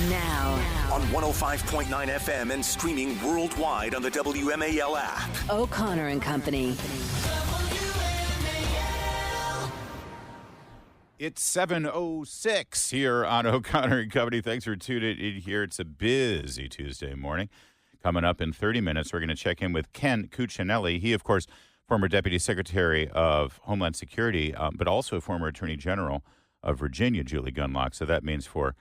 Now, on 105.9 FM and streaming worldwide on the WMAL app. O'Connor and Company. It's 7:06 here on O'Connor and Company. Thanks for tuning in here. It's a busy Tuesday morning. Coming up in 30 minutes, we're going to check in with Ken Cuccinelli. He, of course, former Deputy Secretary of Homeland Security, but also former Attorney General of Virginia, Julie Gunlock. So that means for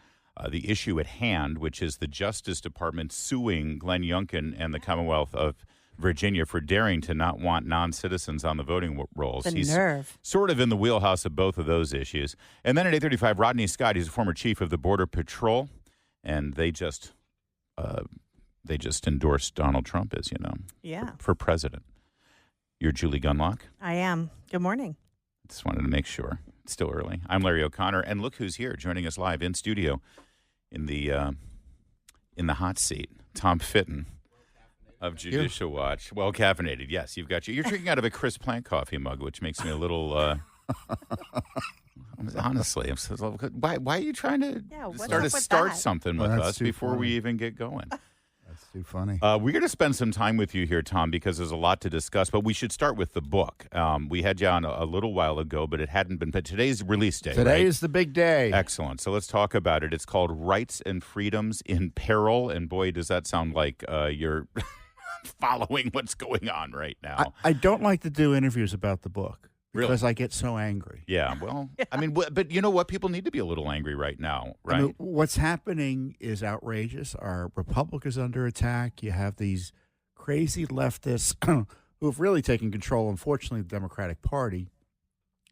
the issue at hand, which is the Justice Department suing Glenn Youngkin and the Commonwealth of Virginia for daring to not want non-citizens on the voting rolls. The He's nerve. sort of in the wheelhouse of both of those issues. And then at 8:35, Rodney Scott, he's a former chief of the Border Patrol, and they just endorsed Donald Trump, as you know, for president. You're Julie Gunlock. I am. Good morning. Just wanted to make sure. It's still early. I'm Larry O'Connor, and look who's here joining us live in studio in the hot seat, Tom Fitton of Judicial Watch. Well caffeinated, yes. You're drinking out of a Chris Plant coffee mug, which makes me a little. Honestly, why are you trying to start something with us before we even get going? That's too funny. We're going to spend some time with you here, Tom, because there's a lot to discuss. But we should start with the book. We had you on a little while ago, but it hadn't been. But today's release day. Today right? is the big day. Excellent. So let's talk about it. It's called Rights and Freedoms in Peril. And boy, does that sound like you're following what's going on right now. I don't like to do interviews about the book. Because Really? I get so angry. Yeah, well, I mean, but you know what? People need to be a little angry right now, right? I mean, what's happening is outrageous. Our republic is under attack. You have these crazy leftists who have really taken control, unfortunately, of the Democratic Party.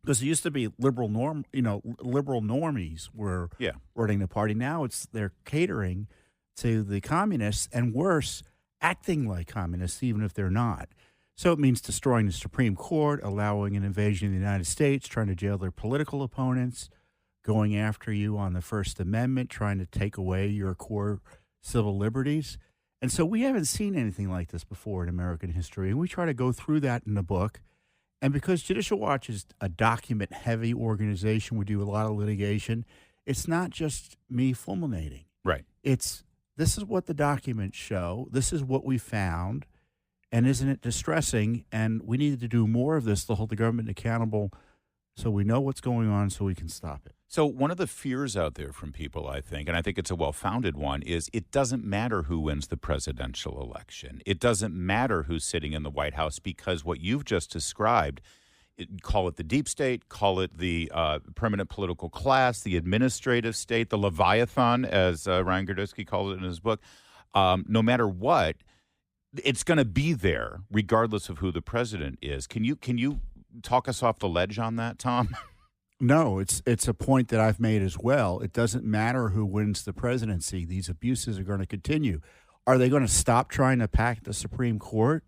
Because it used to be liberal normies were running the party. Now they're catering to the communists, and worse, acting like communists, even if they're not. So it means destroying the Supreme Court, allowing an invasion of the United States, trying to jail their political opponents, going after you on the First Amendment, trying to take away your core civil liberties. And so we haven't seen anything like this before in American history. And we try to go through that in the book. And because Judicial Watch is a document-heavy organization, we do a lot of litigation, it's not just me fulminating. Right. This is what the documents show. This is what we found. And isn't it distressing? And we need to do more of this to hold the government accountable so we know what's going on so we can stop it. So one of the fears out there from people, I think, and I think it's a well-founded one, is it doesn't matter who wins the presidential election. It doesn't matter who's sitting in the White House because what you've just described, call it the deep state, call it the permanent political class, the administrative state, the Leviathan, as Ryan Girdusky calls it in his book, no matter what, it's going to be there regardless of who the president is. Can you talk us off the ledge on that, Tom? No, it's a point that I've made as well. It doesn't matter who wins the presidency. These abuses are going to continue. Are they going to stop trying to pack the Supreme Court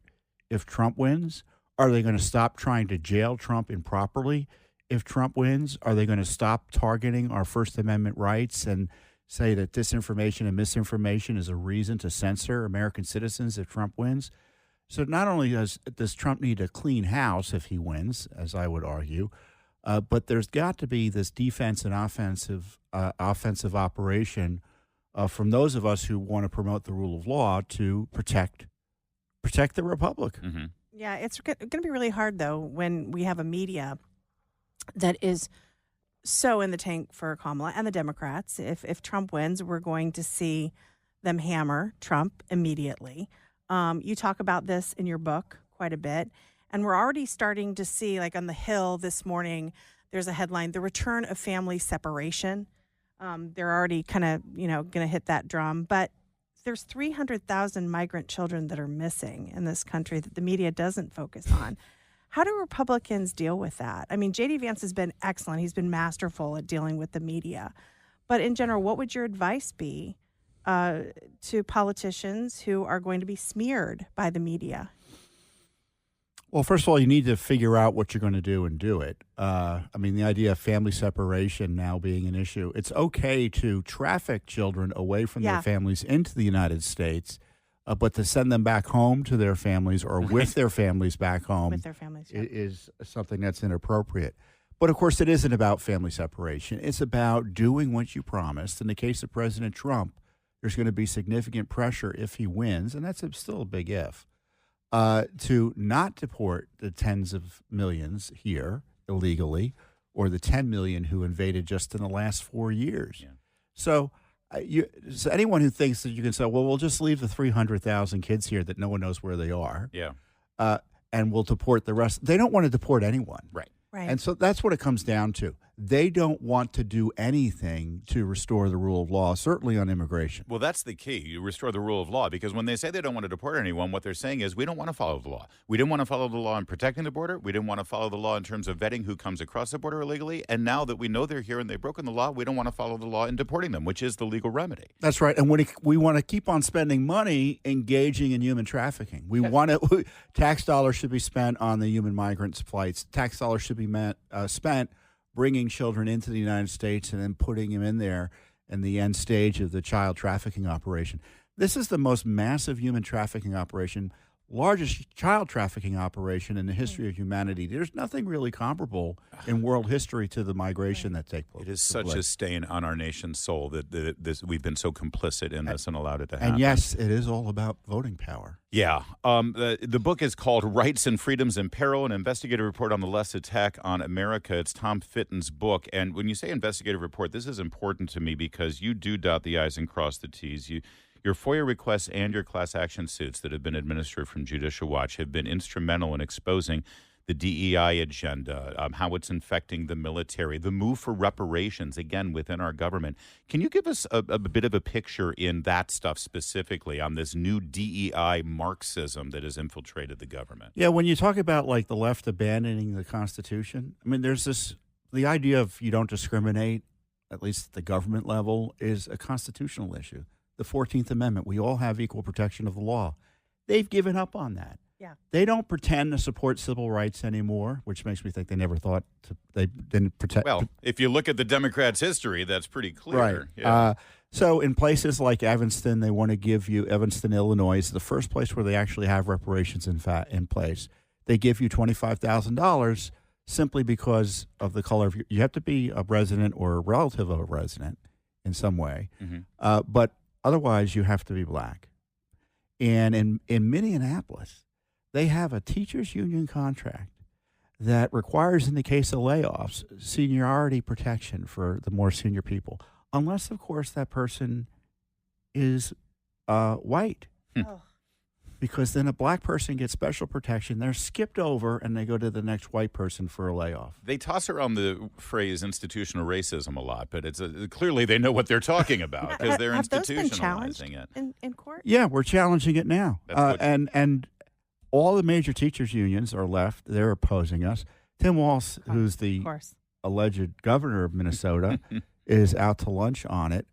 if Trump wins? Are they going to stop trying to jail Trump improperly if Trump wins? Are they going to stop targeting our First Amendment rights and say that disinformation and misinformation is a reason to censor American citizens if Trump wins? So not only does Trump need a clean house if he wins, as I would argue, but there's got to be this defense and offensive operation from those of us who want to promote the rule of law to protect the republic. Mm-hmm. Yeah, it's going to be really hard, though, when we have a media that is so in the tank for Kamala and the Democrats. If Trump wins, we're going to see them hammer Trump immediately. You talk about this in your book quite a bit, and we're already starting to see, like on the Hill this morning, there's a headline, "The Return of Family Separation." They're already kind of, going to hit that drum, but there's 300,000 migrant children that are missing in this country that the media doesn't focus on. How do Republicans deal with that? I mean, J.D. Vance has been excellent. He's been masterful at dealing with the media. But in general, what would your advice be to politicians who are going to be smeared by the media? Well, first of all, you need to figure out what you're going to do and do it. The idea of family separation now being an issue. It's okay to traffic children away from their families into the United States, but to send them back home to their families or with their families back home is something that's inappropriate. But, of course, it isn't about family separation. It's about doing what you promised. In the case of President Trump, there's going to be significant pressure if he wins, and that's still a big if, to not deport the tens of millions here illegally or the 10 million who invaded just in the last 4 years. Yeah. So anyone who thinks that you can say, well, we'll just leave the 300,000 kids here that no one knows where they are, and we'll deport the rest. They don't want to deport anyone. Right. Right. And so that's what it comes down to. They don't want to do anything to restore the rule of law, certainly on immigration. Well, that's the key. You restore the rule of law, because when they say they don't want to deport anyone, what they're saying is we don't want to follow the law. We didn't want to follow the law in protecting the border. We didn't want to follow the law in terms of vetting who comes across the border illegally. And now that we know they're here and they've broken the law, we don't want to follow the law in deporting them, which is the legal remedy. That's right. And we want to keep on spending money engaging in human trafficking. We want to tax dollars should be spent on the human migrants' flights. Tax dollars should be spent bringing children into the United States and then putting them in there in the end stage of the child trafficking operation. This is the most massive human trafficking operation, largest child trafficking operation in the history of humanity. There's nothing really comparable in world history to the migration that takes place. It is such a stain on our nation's soul that we've been so complicit in this and allowed it to happen. And yes, it is all about voting power. Yeah. The book is called Rights and Freedoms in Peril, an investigative report on the left's attack on America. It's Tom Fitton's book. And when you say investigative report, this is important to me because you do dot the I's and cross the T's. Your FOIA requests and your class action suits that have been administered from Judicial Watch have been instrumental in exposing the DEI agenda, how it's infecting the military, the move for reparations, again, within our government. Can you give us a bit of a picture in that stuff specifically on this new DEI Marxism that has infiltrated the government? Yeah, when you talk about like the left abandoning the Constitution, I mean, there's the idea of you don't discriminate, at least at the government level, is a constitutional issue. The 14th Amendment, we all have equal protection of the law. They've given up on that. Yeah. They don't pretend to support civil rights anymore, which makes me think they never thought they didn't protect. Well, if you look at the Democrats' history, that's pretty clear. Right. Yeah. So in places like Evanston, they want to give you Evanston, Illinois, is the first place where they actually have reparations in place. They give you $25,000 simply because of the color of you have to be a resident or a relative of a resident in some way. Mm-hmm. But otherwise, you have to be black. And in Minneapolis, they have a teachers' union contract that requires, in the case of layoffs, seniority protection for the more senior people, unless, of course, that person is white. Oh. Because then a black person gets special protection. They're skipped over, and they go to the next white person for a layoff. They toss around the phrase institutional racism a lot, but it's clearly they know what they're talking about because they're Have those been institutionalizing challenged it. in court? Yeah, we're challenging it now. And all the major teachers' unions are left. They're opposing us. Tim Walz, who's the alleged governor of Minnesota, is out to lunch on it.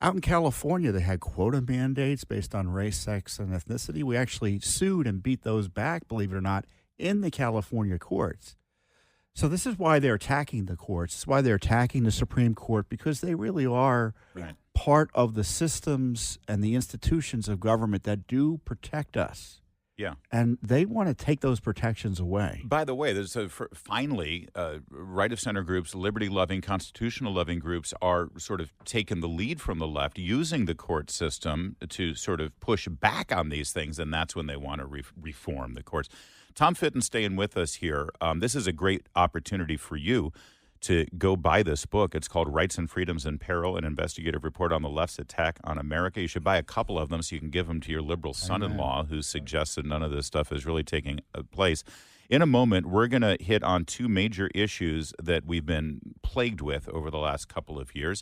Out in California, they had quota mandates based on race, sex, and ethnicity. We actually sued and beat those back, believe it or not, in the California courts. So this is why they're attacking the courts. It's why they're attacking the Supreme Court, because they really are part of the systems and the institutions of government that do protect us. Yeah. And they want to take those protections away. By the way, finally, right-of-center groups, liberty-loving, constitutional-loving groups are sort of taking the lead from the left, using the court system to sort of push back on these things, and that's when they want to reform the courts. Tom Fitton staying with us here. This is a great opportunity for you to go buy this book. It's called Rights and Freedoms in Peril, an investigative report on the left's attack on America. You should buy a couple of them so you can give them to your liberal son-in-law who suggests that none of this stuff is really taking place. In a moment, we're going to hit on two major issues that we've been plagued with over the last couple of years.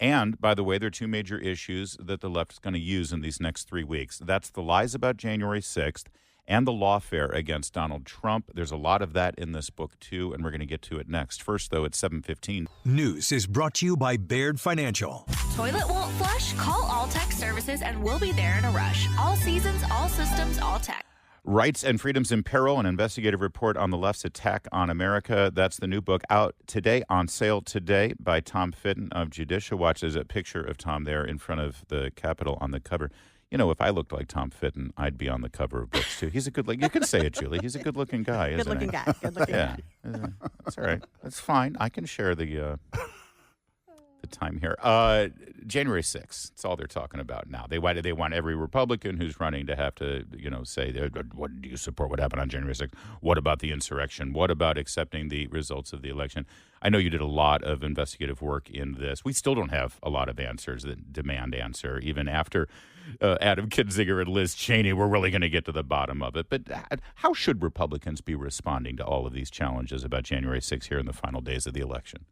And, by the way, there are two major issues that the left is going to use in these next 3 weeks. That's the lies about January 6th and the lawfare against Donald Trump. There's a lot of that in this book, too, and we're going to get to it next. First, though, it's 7:15. News is brought to you by Baird Financial. Toilet won't flush? Call All Tech Services and we'll be there in a rush. All seasons, all systems, all tech. Rights and Freedoms in Peril, an investigative report on the left's attack on America. That's the new book out today, on sale today, by Tom Fitton of Judicial Watch. There's a picture of Tom there in front of the Capitol on the cover. You know, if I looked like Tom Fitton, I'd be on the cover of books, too. He's a you can say it, Julie. He's a good-looking guy, isn't he? Good-looking guy. Good-looking guy. That's all right. That's fine. I can share the of time here. January 6th. That's all they're talking about now. They want every Republican who's running to have to, say, what do you support? What happened on January 6th? What about the insurrection? What about accepting the results of the election? I know you did a lot of investigative work in this. We still don't have a lot of answers that demand answer, even after Adam Kinzinger and Liz Cheney. We're really going to get to the bottom of it. But how should Republicans be responding to all of these challenges about January 6th here in the final days of the election?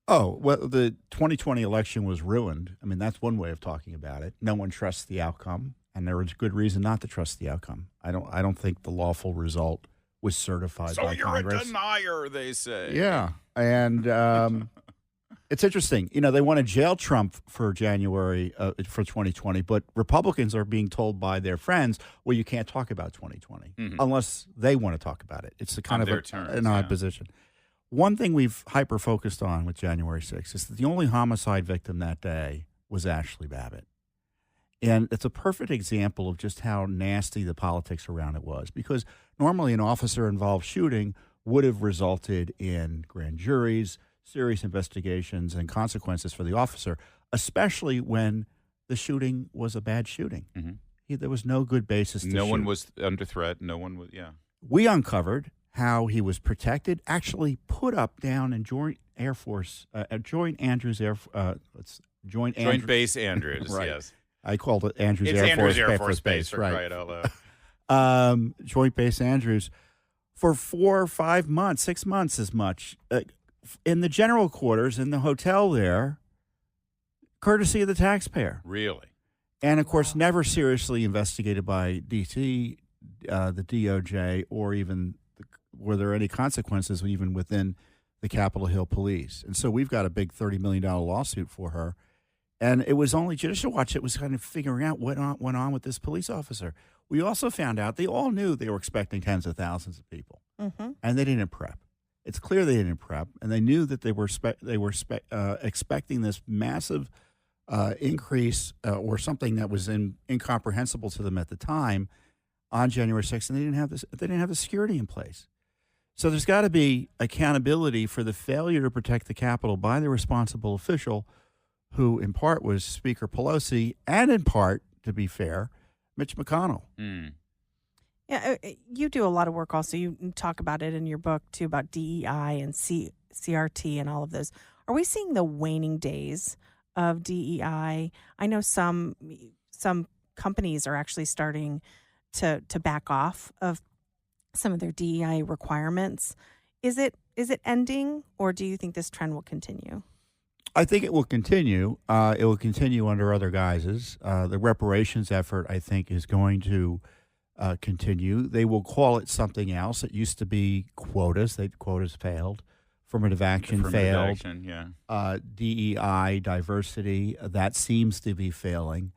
Oh, well, the 2020 election was ruined. I mean, that's one way of talking about it. No one trusts the outcome, and there was good reason not to trust the outcome. I don't think the lawful result was certified by Congress. So you're a denier, they say. Yeah, and it's interesting. They want to jail Trump for January for 2020, but Republicans are being told by their friends, well, you can't talk about 2020 unless they want to talk about it. It's kind of an odd position. One thing we've hyper-focused on with January 6th is that the only homicide victim that day was Ashley Babbitt. And it's a perfect example of just how nasty the politics around it was, because normally an officer-involved shooting would have resulted in grand juries, serious investigations, and consequences for the officer, especially when the shooting was a bad shooting. There was no good basis to shoot. No one was under threat. No one was, We uncovered how he was protected, actually put up down in Joint Air Force, Joint Base Andrews, right. Yes. I called it Andrews It's Air Andrews Force Air Force Base, for right. crying out loud. Joint Base Andrews, for 4 or 5 months, 6 months as much, in the general quarters in the hotel there, courtesy of the taxpayer. Really? And, of course, never seriously investigated by D.C., the DOJ, or even were there any consequences even within the Capitol Hill Police. And so we've got a big $30 million lawsuit for her. And it was only Judicial Watch that was kind of figuring out what went on with this police officer. We also found out they all knew they were expecting tens of thousands of people, and they didn't prep. It's clear they didn't prep, and they knew that they were expecting this massive increase or something that was incomprehensible to them at the time on January 6th, and they didn't have the security in place. So there's got to be accountability for the failure to protect the Capitol by the responsible official, who in part was Speaker Pelosi, and in part, to be fair, Mitch McConnell. Yeah, you do a lot of work also. You talk about it in your book, too, about DEI and CRT and all of those. Are we seeing the waning days of DEI? I know some companies are actually starting to back off of some of their DEI requirements. Is it ending, or do you think this trend will continue? I think it will continue. It will continue under other guises. The reparations effort, I think, is going to continue. They will call it something else. It used to be quotas. Quotas failed. Affirmative action failed. DEI, diversity, that seems to be failing.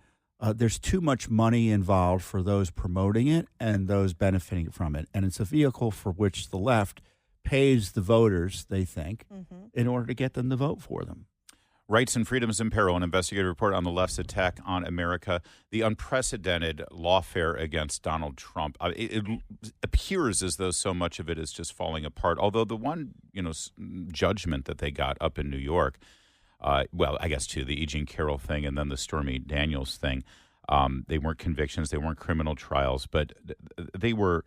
There's too much money involved for those promoting it and those benefiting from it. And it's a vehicle for which the left pays the voters, they think, in order to get them to vote for them. Rights and Freedoms in Peril, an investigative report on the left's attack on America, the unprecedented lawfare against Donald Trump. It appears as though so much of it is just falling apart, although the one judgment that they got up in New York, well, I guess, too, the E. Jean Carroll thing and then the Stormy Daniels thing, they weren't convictions, they weren't criminal trials, but they were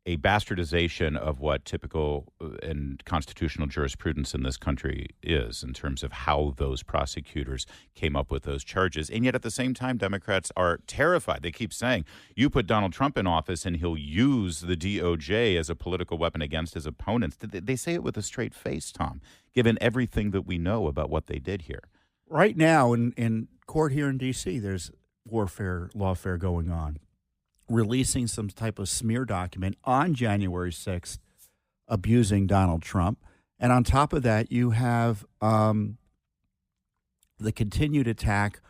a bastardization of what typical and constitutional jurisprudence in this country is in terms of how those prosecutors came up with those charges. And yet at the same time, Democrats are terrified. They keep saying, you put Donald Trump in office and he'll use the DOJ as a political weapon against his opponents. They say it with a straight face, Tom, given everything that we know about what they did here. Right now in court here in D.C., there's lawfare going on, releasing some type of smear document on January 6th abusing Donald Trump. And on top of that, you have the continued attack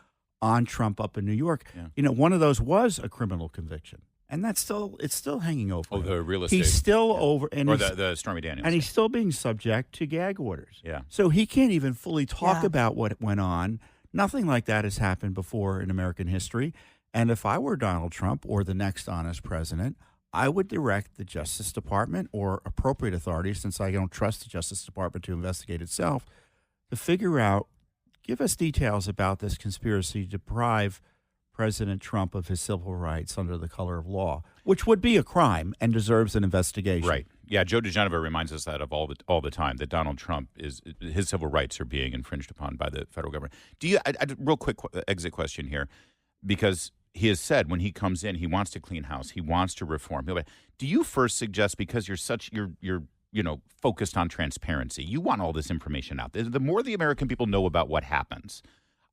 on Trump up in New York. Yeah. One of those was a criminal conviction. And it's still hanging over. Oh, the real estate. He's still over. And or the Stormy Daniels. And he's still being subject to gag orders. Yeah. So he can't even fully talk about what went on. Nothing like that has happened before in American history. And if I were Donald Trump or the next honest president, I would direct the Justice Department or appropriate authorities, since I don't trust the Justice Department to investigate itself, to figure out, give us details about this conspiracy to deprive President Trump of his civil rights under the color of law, which would be a crime and deserves an investigation. Right. Yeah, Joe DeGenevieve reminds us that of all the time that Donald Trump his civil rights are being infringed upon by the federal government. Do you real quick exit question here, because he has said when he comes in he wants to clean house, he wants to reform. Do you first suggest, because you're focused on transparency, you want all this information out there? The more the American people know about what happens,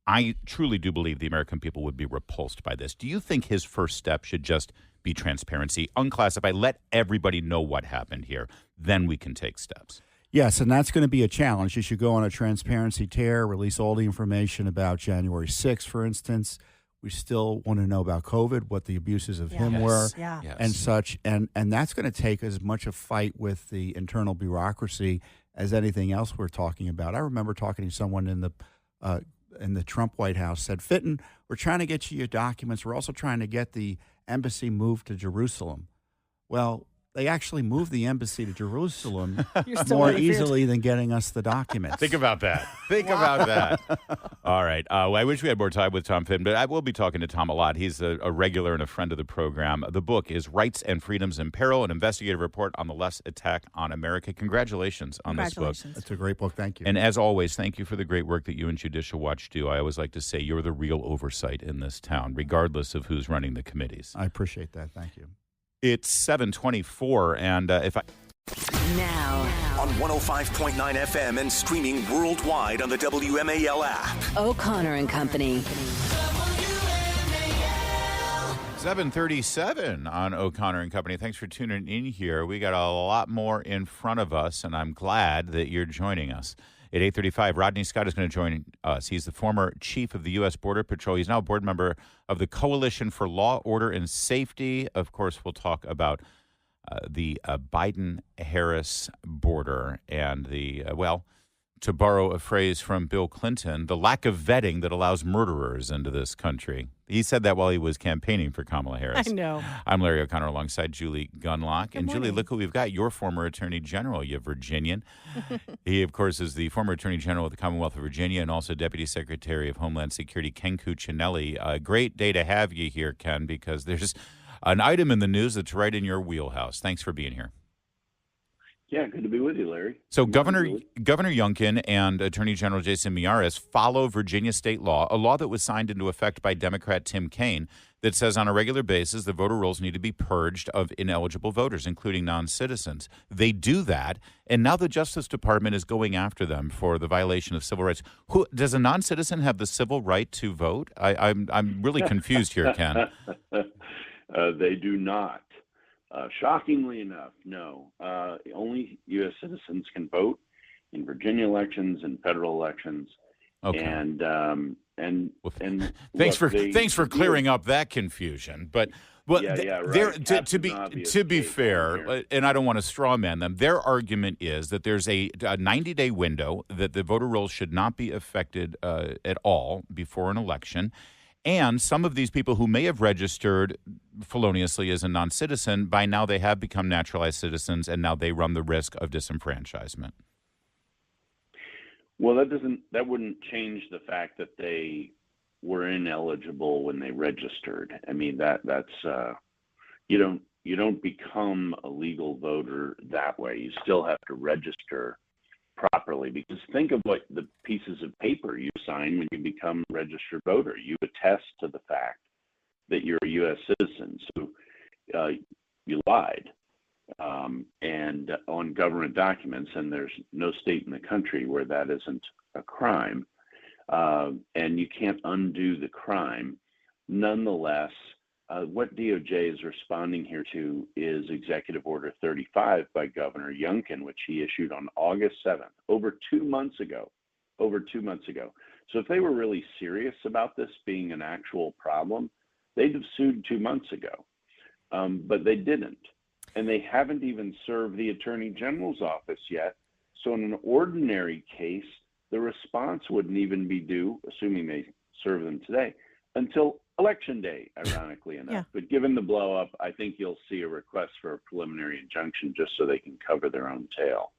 I truly do believe the American people would be repulsed by this. Do you think his first step should just be transparency, unclassify, let everybody know what happened here? Then we can take steps. Yes, and that's going to be a challenge. You should go on a transparency tear, release all the information about January 6th, for instance. We still want to know about COVID, what the abuses of him were, and such. And that's going to take as much a fight with the internal bureaucracy as anything else we're talking about. I remember talking to someone in the Trump White House, said, Fitton, we're trying to get you your documents. We're also trying to get the embassy moved to Jerusalem. Well, they actually moved the embassy to Jerusalem more easily than getting us the documents. Think about that. Think about that. All right. Well, I wish we had more time with Tom Fitton, but I will be talking to Tom a lot. He's a regular and a friend of the program. The book is Rights and Freedoms in Peril, an investigative report on the less attack on America. Congratulations on this book. It's a great book. Thank you. And as always, thank you for the great work that you and Judicial Watch do. I always like to say you're the real oversight in this town, regardless of who's running the committees. I appreciate that. Thank you. It's 7:24, and Now on 105.9 FM and streaming worldwide on the WMAL app. O'Connor and Company. 7:37 on O'Connor and Company. Thanks for tuning in here. We got a lot more in front of us, and I'm glad that you're joining us. At 8:35, Rodney Scott is going to join us. He's the former chief of the U.S. Border Patrol. He's now a board member of the Coalition for Law, Order, and Safety. Of course, we'll talk about the Biden-Harris border and to borrow a phrase from Bill Clinton, the lack of vetting that allows murderers into this country. He said that while he was campaigning for Kamala Harris. I know. I'm Larry O'Connor alongside Julie Gunlock. Good and Julie, morning. look who we've got, your former Attorney General, you Virginian. He, of course, is the former Attorney General of the Commonwealth of Virginia and also Deputy Secretary of Homeland Security, Ken Cuccinelli. A great day to have you here, Ken, because there's an item in the news that's right in your wheelhouse. Thanks for being here. Yeah, good to be with you, Larry. So Governor Youngkin and Attorney General Jason Miyares follow Virginia state law, a law that was signed into effect by Democrat Tim Kaine, that says on a regular basis the voter rolls need to be purged of ineligible voters, including non-citizens. They do that, and now the Justice Department is going after them for the violation of civil rights. Does a non-citizen have the civil right to vote? I'm really confused here, Ken. They do not. Shockingly enough, no. Only U.S. citizens can vote in Virginia elections and federal elections. Okay. Thanks for clearing up that confusion. But right. To be fair, and I don't want to straw man them, their argument is that there's a 90-day window that the voter rolls should not be affected at all before an election. And some of these people who may have registered feloniously as a non-citizen, by now they have become naturalized citizens, and now they run the risk of disenfranchisement. Well, that wouldn't change the fact that they were ineligible when they registered. I mean, that's you don't become a legal voter that way. You still have to register properly, because think of what the pieces of paper you sign when you become a registered voter. You attest to the fact that you're a U.S. citizen, so you lied, and on government documents, and there's no state in the country where that isn't a crime, and you can't undo the crime. Nonetheless, what DOJ is responding here to is Executive Order 35 by Governor Youngkin, which he issued on August 7th, over 2 months ago. So if they were really serious about this being an actual problem, they'd have sued 2 months ago. But they didn't. And they haven't even served the Attorney General's office yet. So in an ordinary case, the response wouldn't even be due, assuming they serve them today, until Election Day, ironically enough. Yeah. But given the blow-up, I think you'll see a request for a preliminary injunction just so they can cover their own tail.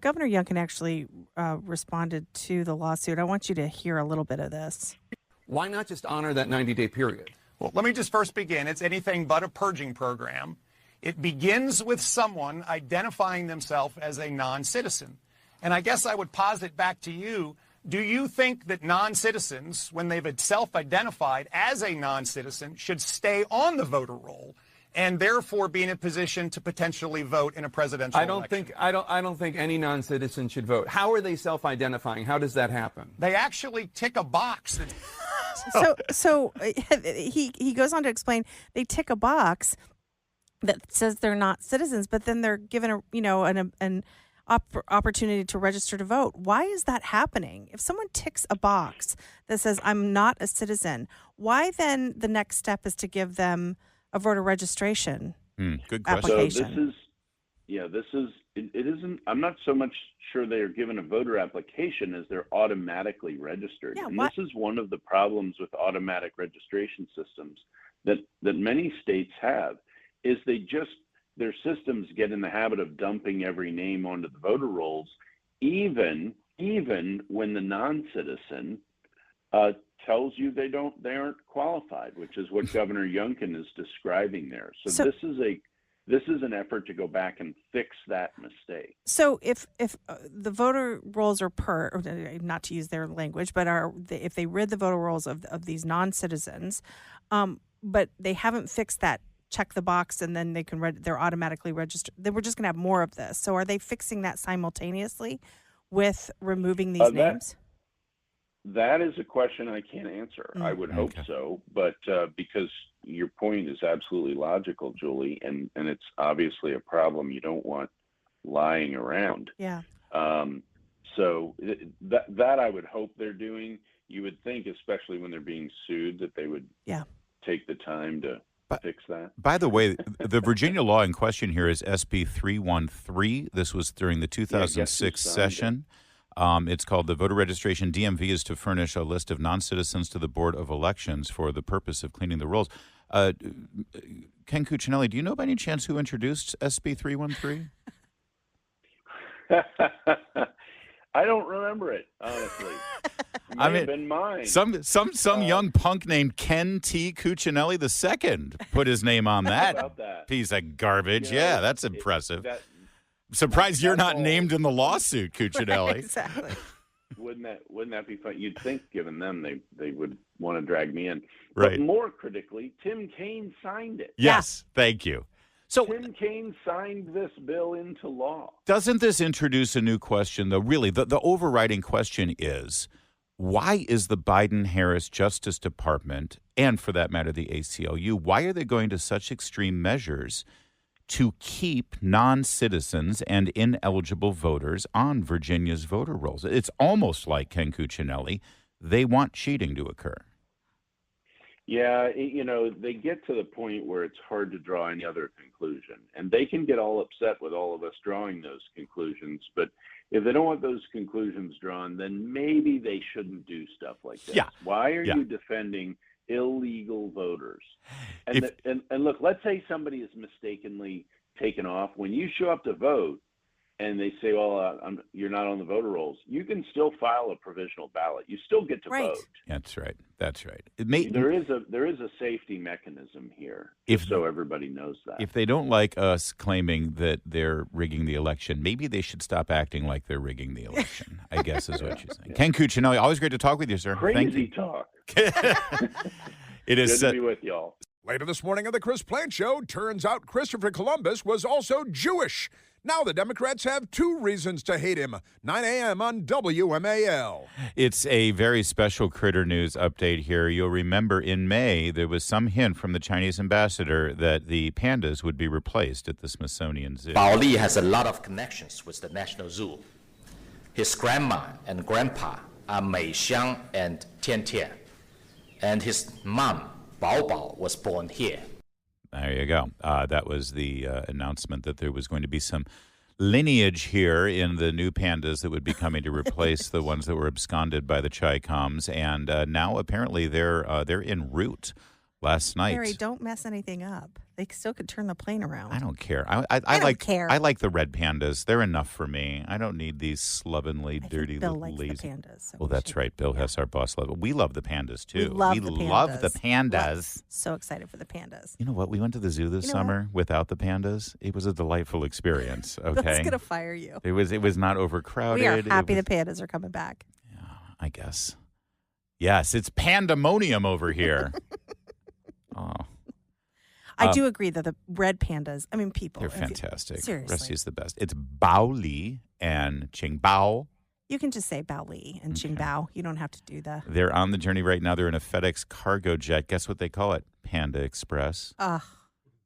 Governor Youngkin actually responded to the lawsuit. I want you to hear a little bit of this. Why not just honor that 90-day period? Well, let me just first begin. It's anything but a purging program. It begins with someone identifying themselves as a non-citizen. And I guess I would posit back to you, do you think that non-citizens, when they've self-identified as a non-citizen, should stay on the voter roll and therefore be in a position to potentially vote in a presidential election? I don't think any non-citizen should vote. How are they self-identifying? How does that happen? They actually tick a box. So he goes on to explain they tick a box that says they're not citizens, but then they're given an opportunity to register to vote. Why is that happening? If someone ticks a box that says I'm not a citizen, why then the next step is to give them a voter registration good question. application? So it isn't, I'm not so much sure they are given a voter application as they're automatically registered. Yeah, and this is one of the problems with automatic registration systems that many states have, is their systems get in the habit of dumping every name onto the voter rolls, even when the non-citizen tells you they aren't qualified, which is what Governor Youngkin is describing there. So this is an effort to go back and fix that mistake. So if the voter rolls are not to use their language, but if they rid the voter rolls of these non-citizens, but they haven't fixed that, check the box and then they're automatically registered, then we're just going to have more of this. So are they fixing that simultaneously with removing these names? That is a question I can't answer. I would hope so, but because your point is absolutely logical, Julie, and it's obviously a problem you don't want lying around. Yeah. So that I would hope they're doing. You would think, especially when they're being sued, that they would take the time to fix that. By the way, the Virginia law in question here is SB 313. This was during the 2006 session. It's called the Voter Registration. DMV is to furnish a list of non-citizens to the Board of Elections for the purpose of cleaning the rolls. Ken Cuccinelli, do you know by any chance who introduced SB 313? I don't remember it, honestly. It may have been mine. Some young punk named Ken T. Cuccinelli II put his name on that piece of garbage. Yeah, that's impressive. Surprised you're not named in the lawsuit, Cuccinelli. Right, exactly. Wouldn't that be fun? You'd think, given them, they would want to drag me in. Right. But more critically, Tim Kaine signed it. Yes, thank you. So Tim Kaine signed this bill into law. Doesn't this introduce a new question, though? Really, the overriding question is, why is the Biden-Harris Justice Department, and for that matter, the ACLU, why are they going to such extreme measures to keep non-citizens and ineligible voters on Virginia's voter rolls? It's almost like, Ken Cuccinelli, they want cheating to occur. Yeah, they get to the point where it's hard to draw any other conclusion. And they can get all upset with all of us drawing those conclusions. But if they don't want those conclusions drawn, then maybe they shouldn't do stuff like this. Yeah. Why are you defending illegal voters? And look, let's say somebody is mistakenly taken off. When you show up to vote and they say, well, you're not on the voter rolls, you can still file a provisional ballot. You still get to vote. That's right. There is a safety mechanism here, so everybody knows that. If they don't like us claiming that they're rigging the election, maybe they should stop acting like they're rigging the election, I guess is what you're saying. Ken Cuccinelli, always great to talk with you, sir. Thank you. Talk. It is good to be with y'all. Later this morning on the Chris Plante Show, turns out Christopher Columbus was also Jewish. Now the Democrats have two reasons to hate him. 9 a.m. on WMAL. It's a very special Critter News update here. You'll remember in May, there was some hint from the Chinese ambassador that the pandas would be replaced at the Smithsonian Zoo. Bao Li has a lot of connections with the National Zoo. His grandma and grandpa are Mei Xiang and Tian Tian. And his mom, Bao Bao, was born here. There you go. That was the announcement that there was going to be some lineage here in the new pandas that would be coming to replace the ones that were absconded by the Chi-Coms. And now apparently they're en route last night. Harry, don't mess anything up. They still could turn the plane around. I don't care. I don't care. I like the red pandas. They're enough for me. I don't need these slovenly, dirty, Bill likes lazy. the pandas. So Well, that's right. Bill Hess, our boss, love it. We love the pandas too. We love the pandas. So excited for the pandas. You know what? We went to the zoo this summer without the pandas. It was a delightful experience. Okay, That's gonna fire you. It was not overcrowded. We are happy the pandas are coming back. Yeah, I guess. Yes, it's pandemonium over here. Oh. I do agree that the red pandas, I mean, people. They're fantastic. Seriously. Rusty's the best. It's Bao Li and Qing Bao. You can just say Bao Li and Qing Bao. You don't have to do the. They're on the journey right now. They're in a FedEx cargo jet. Guess what they call it? Panda Express.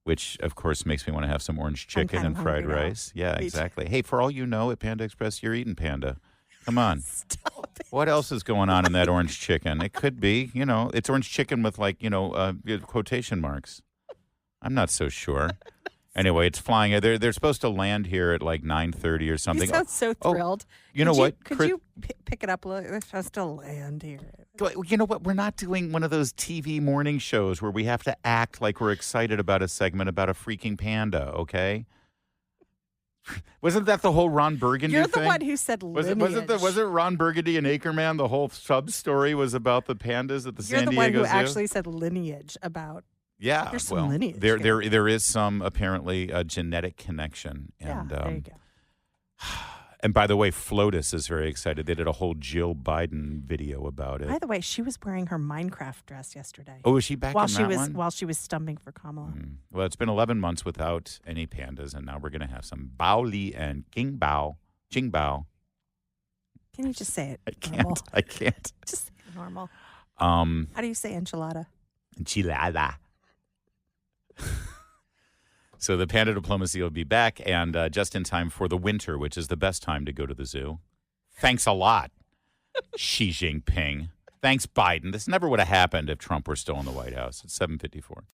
Which, of course, makes me want to have some orange chicken and fried rice. Yeah, exactly. Hey, for all you know, at Panda Express, you're eating panda. Come on. Stop it. What else is going on in that orange chicken? It could be, it's orange chicken with quotation marks. I'm not so sure. Anyway, it's flying. They're supposed to land here at like 9:30 or something. You sound so thrilled. You know what? Could you pick it up a little? They're supposed to land here. You know what? We're not doing one of those TV morning shows where we have to act like we're excited about a segment about a freaking panda, okay? Wasn't that the whole Ron Burgundy You're thing? the one who said lineage. Was it Ron Burgundy and Ackerman? The whole sub-story was about the pandas at the San Diego Zoo? You're the one who actually said lineage about. Yeah, There's some lineage there is some apparently genetic connection. And, there you go. And by the way, Flotus is very excited. They did a whole Jill Biden video about it. By the way, she was wearing her Minecraft dress yesterday. Oh, was she back while in that one? While she was stumping for Kamala. Well, it's been 11 months without any pandas, and now we're going to have some Bao Li and Jing Bao. Can you just say it normal? I can't. Just say it normal. How do you say enchilada? Enchilada. So the panda diplomacy will be back, and just in time for the winter, which is the best time to go to the zoo. Thanks a lot, Xi Jinping. Thanks, Biden. This never would have happened if Trump were still in the White House. It's 7:54.